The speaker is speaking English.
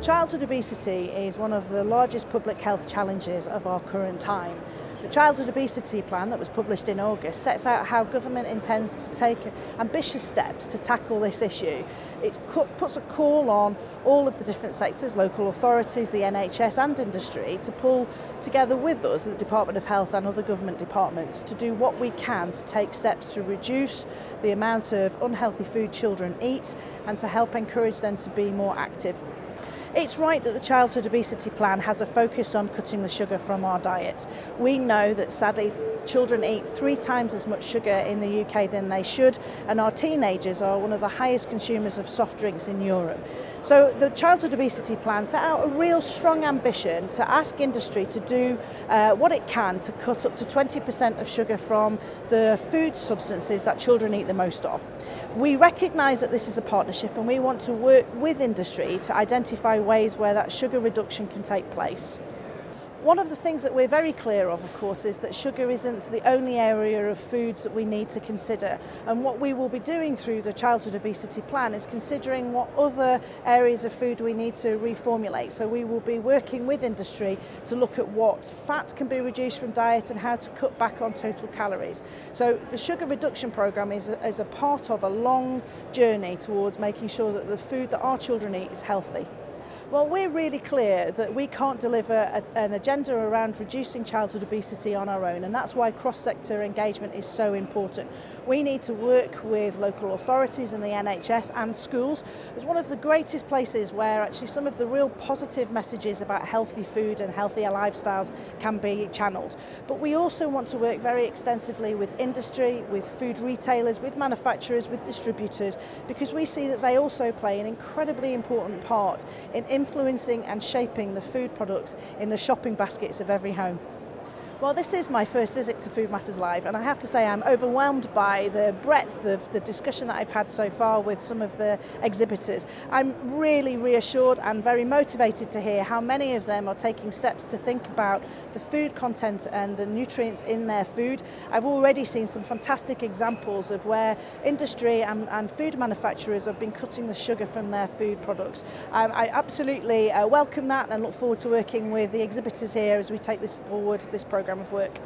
Childhood obesity is one of the largest public health challenges of our current time. The Childhood Obesity Plan that was published in August sets out how government intends to take ambitious steps to tackle this issue. It puts a call on all of the different sectors, local authorities, the NHS and industry, to pull together with us, the Department of Health and other government departments, to do what we can to take steps to reduce the amount of unhealthy food children eat and to help encourage them to be more active. It's right that the Childhood Obesity Plan has a focus on cutting the sugar from our diets. We know that sadly children eat 3 times as much sugar in the UK than they should, and our teenagers are one of the highest consumers of soft drinks in Europe. So the Childhood Obesity Plan set out a real strong ambition to ask industry to do what it can to cut up to 20% of sugar from the food substances that children eat the most of. We recognise that this is a partnership and we want to work with industry to identify ways where that sugar reduction can take place. One of the things that we're very clear of course, is that sugar isn't the only area of foods that we need to consider. And what we will be doing through the Childhood Obesity Plan is considering what other areas of food we need to reformulate. So we will be working with industry to look at what fat can be reduced from diet and how to cut back on total calories. So the sugar reduction programme is a part of a long journey towards making sure that the food that our children eat is healthy. Well, we're really clear that we can't deliver an agenda around reducing childhood obesity on our own, and that's why cross-sector engagement is so important. We need to work with local authorities and the NHS and schools. It's one of the greatest places where actually some of the real positive messages about healthy food and healthier lifestyles can be channelled. But we also want to work very extensively with industry, with food retailers, with manufacturers, with distributors, because we see that they also play an incredibly important part in influencing and shaping the food products in the shopping baskets of every home. Well, this is my first visit to Food Matters Live, and I have to say I'm overwhelmed by the breadth of the discussion that I've had so far with some of the exhibitors. I'm really reassured and very motivated to hear how many of them are taking steps to think about the food content and the nutrients in their food. I've already seen some fantastic examples of where industry and food manufacturers have been cutting the sugar from their food products. I absolutely welcome that and look forward to working with the exhibitors here as we take this forward, this programme of work.